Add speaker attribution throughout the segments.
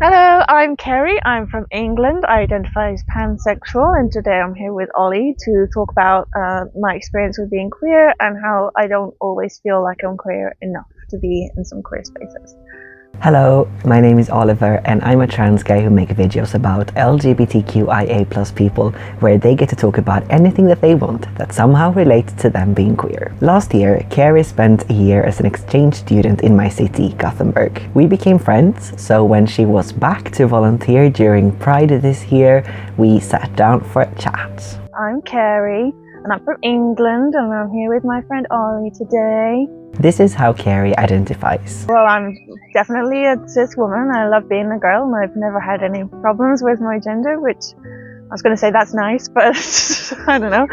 Speaker 1: Hello, I'm Carrie. I'm from England. I identify as pansexual, and today I'm here with Ollie to talk about my experience with being queer and how I don't always feel like I'm queer enough to be in some queer spaces.
Speaker 2: Hello, my name is Oliver and I'm a trans guy who makes videos about LGBTQIA+ people where they get to talk about anything that they want that somehow relates to them being queer. Last year, Carrie spent a year as an exchange student in my city, Gothenburg. We became friends, so when she was back to volunteer during Pride this year, we sat down for a chat.
Speaker 1: I'm Carrie and I'm from England and I'm here with my friend Ollie today.
Speaker 2: This is how Carrie identifies.
Speaker 1: Well, I'm definitely a cis woman. I love being a girl and I've never had any problems with my gender, which I was going to say that's nice, but I don't know.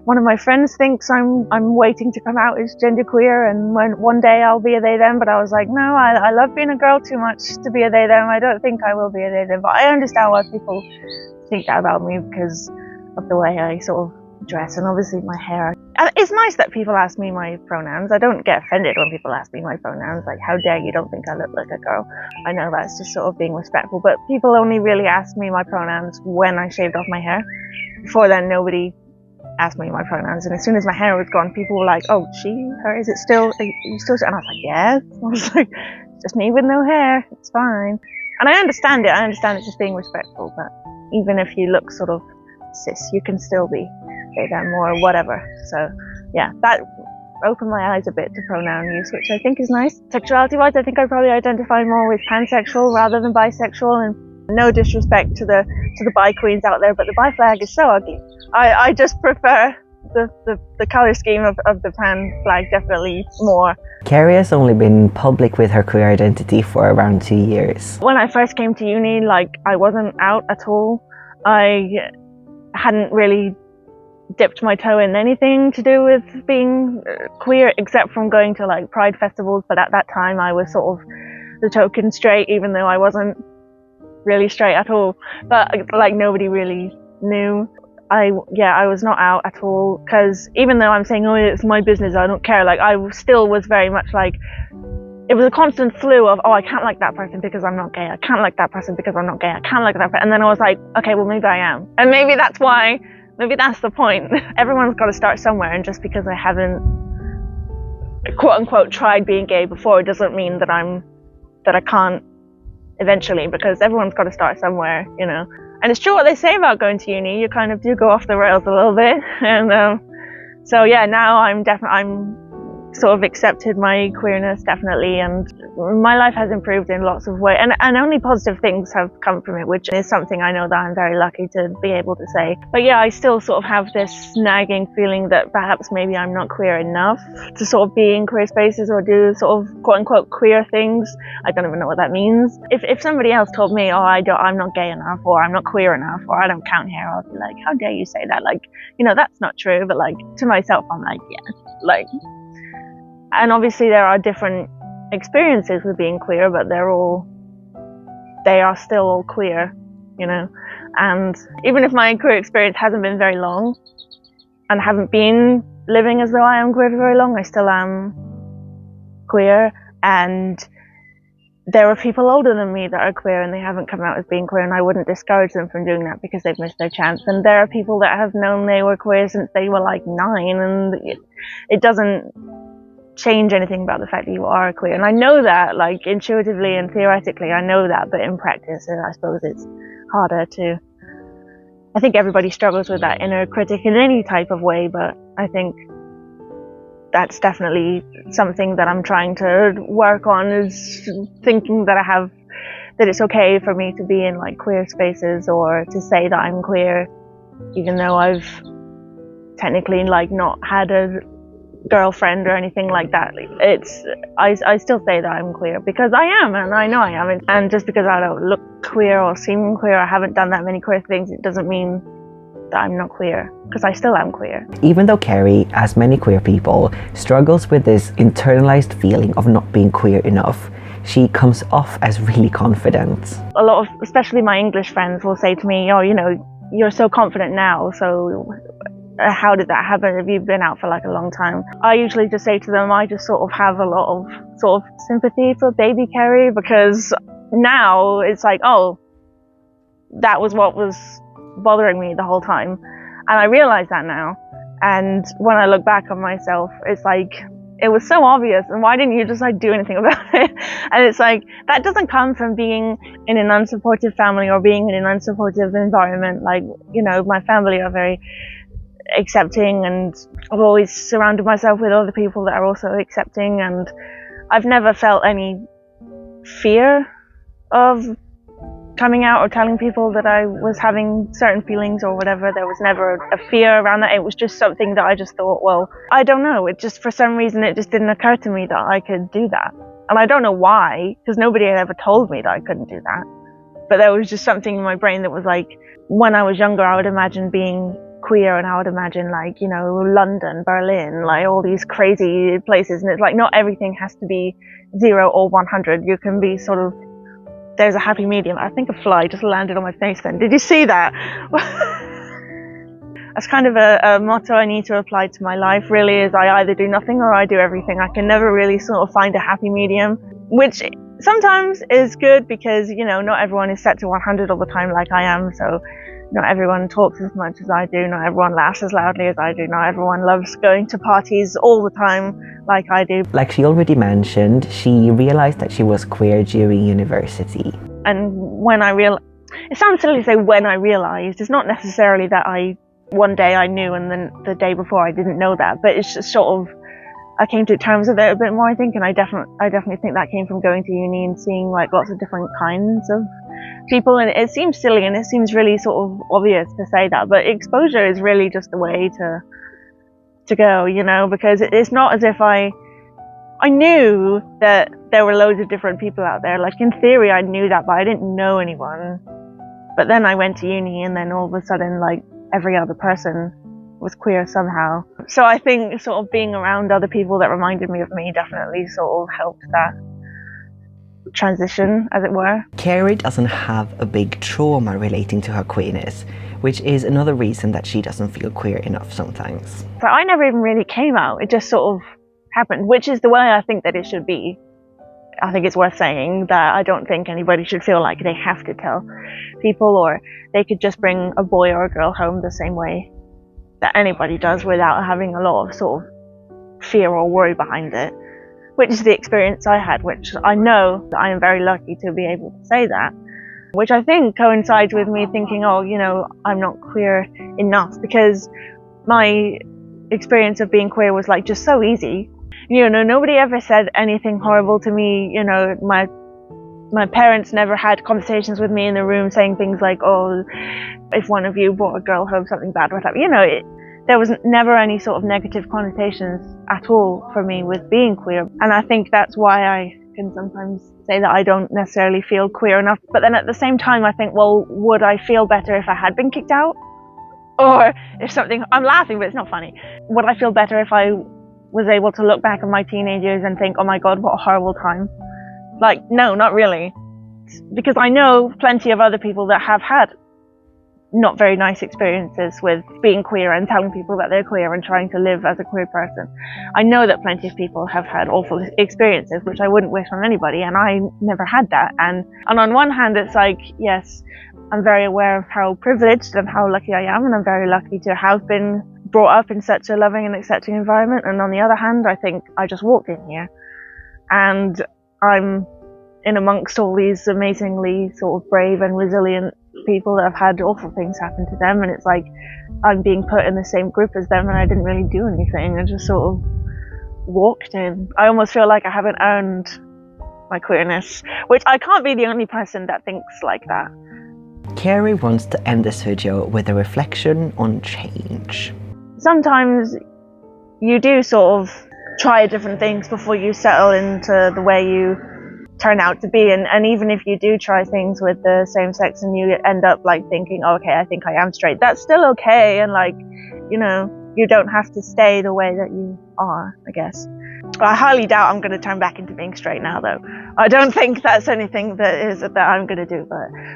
Speaker 1: One of my friends thinks I'm waiting to come out as genderqueer, and one day I'll be a they them, but I was like, no, I love being a girl too much to be a they them. I don't think I will be a they them, but I understand why people think that about me because of the way I sort of dress and obviously my hair. It's nice that people ask me my pronouns. I don't get offended when people ask me my pronouns, like how dare you don't think I look like a girl. I know that's just sort of being respectful, but people only really ask me my pronouns when I shaved off my hair. Before then nobody asked me my pronouns, and as soon as my hair was gone people were like, oh, she, her, is it still, are you still, and I was like, yes. I was like, it's just me with no hair, it's fine. And I understand it's just being respectful, but even if you look sort of cis, you can still be they them or whatever. So yeah, that opened my eyes a bit to pronoun use, which I think is nice. Sexuality wise, I think I probably identify more with pansexual rather than bisexual, and no disrespect to the bi queens out there, but the bi flag is so ugly. I just prefer the colour scheme of the pan flag definitely more.
Speaker 2: Carrie has only been public with her queer identity for around 2 years.
Speaker 1: When I first came to uni, like I wasn't out at all. I hadn't really dipped my toe in anything to do with being queer except from going to like pride festivals, but at that time I was sort of the token straight, even though I wasn't really straight at all, but like nobody really knew. I was not out at all, because even though I'm saying, oh, it's my business, I don't care, like I still was very much like, it was a constant flu of, oh, I can't like that person because I'm not gay, I can't like that person because I'm not gay, I can't like that person, and then I was like, okay, well maybe I am, and maybe that's the point. Everyone's got to start somewhere, and just because I haven't quote unquote tried being gay before doesn't mean that I can't eventually, because everyone's got to start somewhere, you know. And it's true what they say about going to uni, you kind of do go off the rails a little bit, and so yeah, now I'm sort of accepted my queerness definitely, and my life has improved in lots of ways, and only positive things have come from it, which is something I know that I'm very lucky to be able to say. But yeah, I still sort of have this nagging feeling that perhaps maybe I'm not queer enough to sort of be in queer spaces or do sort of quote unquote queer things. I don't even know what that means. If somebody else told me, oh, I'm not gay enough, or I'm not queer enough, or I don't count here, I'll be like, how dare you say that? Like, you know, that's not true. But like to myself, I'm like, yeah, like. And obviously there are different experiences with being queer, but they are still all queer, you know. And even if my queer experience hasn't been very long and haven't been living as though I am queer for very long, I still am queer. And there are people older than me that are queer and they haven't come out as being queer, and I wouldn't discourage them from doing that because they've missed their chance. And there are people that have known they were queer since they were like 9, and it doesn't change anything about the fact that you are queer. And I know that, like, intuitively and theoretically I know that, but in practice I suppose it's harder to. I think everybody struggles with that inner critic in any type of way, but I think that's definitely something that I'm trying to work on, is thinking that it's okay for me to be in like queer spaces, or to say that I'm queer even though I've technically like not had a girlfriend or anything like that. I still say that I'm queer because I am, and I know I am, and just because I don't look queer or seem queer, I haven't done that many queer things, it doesn't mean that I'm not queer, because I still am queer.
Speaker 2: Even though Carrie, as many queer people, struggles with this internalized feeling of not being queer enough, she comes off as really confident.
Speaker 1: A lot of, especially my English friends, will say to me, oh, you know, you're so confident now, so how did that happen? Have you been out for like a long time? I usually just say to them, I just sort of have a lot of sort of sympathy for baby Carrie, because now it's like, oh, that was what was bothering me the whole time. And I realize that now. And when I look back on myself, it's like, it was so obvious, and why didn't you just like do anything about it? And it's like, that doesn't come from being in an unsupportive family or being in an unsupportive environment. Like, you know, my family are very accepting, and I've always surrounded myself with other people that are also accepting, and I've never felt any fear of coming out or telling people that I was having certain feelings or whatever. There was never a fear around that. It was just something that I just thought, well, I don't know. It just, for some reason, it just didn't occur to me that I could do that. And I don't know why, because nobody had ever told me that I couldn't do that. But there was just something in my brain that was like, when I was younger, I would imagine being queer, and I would imagine, like, you know, London, Berlin, like all these crazy places. And it's like, not everything has to be 0 or 100. You can be sort of, there's a happy medium. I think a fly just landed on my face then. Did you see that? That's kind of a motto I need to apply to my life, really, is I either do nothing or I do everything. I can never really sort of find a happy medium, which sometimes is good because, you know, not everyone is set to 100 all the time like I am. So not everyone talks as much as I do. Not everyone laughs as loudly as I do. Not everyone loves going to parties all the time like I do.
Speaker 2: Like she already mentioned, she realized that she was queer during university.
Speaker 1: And when I realized, it sounds silly to say when I realized, it's not necessarily that one day I knew and then the day before I didn't know that, but it's just sort of, I came to terms with it a bit more, I think, and I definitely think that came from going to uni and seeing like lots of different kinds of people. And it seems silly and it seems really sort of obvious to say that, but exposure is really just the way to go, you know, because it's not as if I knew that there were loads of different people out there. Like in theory I knew that, but I didn't know anyone. But then I went to uni, and then all of a sudden, like, every other person was queer somehow. So I think sort of being around other people that reminded me of me definitely sort of helped that transition, as it were.
Speaker 2: Carrie doesn't have a big trauma relating to her queerness, which is another reason that she doesn't feel queer enough sometimes.
Speaker 1: So I never even really came out. It just sort of happened, which is the way I think that it should be. I think it's worth saying that I don't think anybody should feel like they have to tell people, or they could just bring a boy or a girl home the same way that anybody does without having a lot of sort of fear or worry behind it, which is the experience I had, which I know that I am very lucky to be able to say that, which I think coincides with me thinking, oh, you know, I'm not queer enough, because my experience of being queer was like just so easy. You know, nobody ever said anything horrible to me. You know, my parents never had conversations with me in the room saying things like, oh, if one of you brought a girl home, something bad would happen. You know, there was never any sort of negative connotations at all for me with being queer. And I think that's why I can sometimes say that I don't necessarily feel queer enough. But then at the same time, I think, well, would I feel better if I had been kicked out? Or if something, I'm laughing, but it's not funny. Would I feel better if I was able to look back at my teenage years and think, oh my God, what a horrible time? Like, no, not really. Because I know plenty of other people that have had not very nice experiences with being queer and telling people that they're queer and trying to live as a queer person. I know that plenty of people have had awful experiences, which I wouldn't wish on anybody, and I never had that. And on one hand, it's like, yes, I'm very aware of how privileged and how lucky I am, and I'm very lucky to have been brought up in such a loving and accepting environment. And on the other hand, I think I just walked in here and I'm in amongst all these amazingly sort of brave and resilient people that have had awful things happen to them, and it's like I'm being put in the same group as them, and I didn't really do anything. I just sort of walked in. I almost feel like I haven't earned my queerness, which I can't be the only person that thinks like that.
Speaker 2: Carrie wants to end this video with a reflection on change.
Speaker 1: Sometimes you do sort of try different things before you settle into the way you turn out to be, and even if you do try things with the same sex and you end up like thinking, oh, okay, I think I am straight, that's still okay, and like, you know, you don't have to stay the way that you are, I guess. I highly doubt I'm going to turn back into being straight now, though. I don't think that's anything that I'm going to do,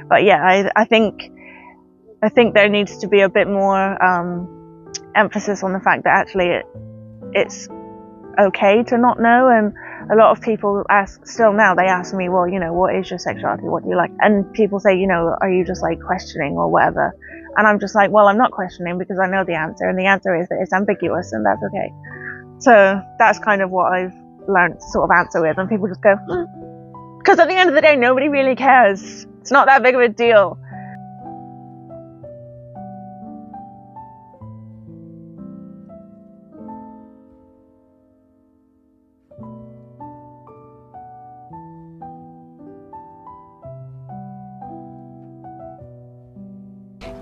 Speaker 1: but yeah, I think there needs to be a bit more emphasis on the fact that actually it's okay to not know, and a lot of people ask, still now, they ask me, well, you know, what is your sexuality? What do you like? And people say, you know, are you just like questioning or whatever? And I'm just like, well, I'm not questioning because I know the answer. And the answer is that it's ambiguous and that's okay. So that's kind of what I've learned to sort of answer with. And people just go, because at the end of the day, nobody really cares. It's not that big of a deal.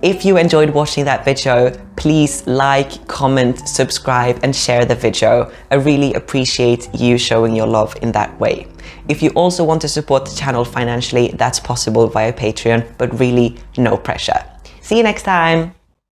Speaker 2: If you enjoyed watching that video, please like, comment, subscribe and share the video. I really appreciate you showing your love in that way. If you also want to support the channel financially, that's possible via Patreon, but really no pressure. See you next time.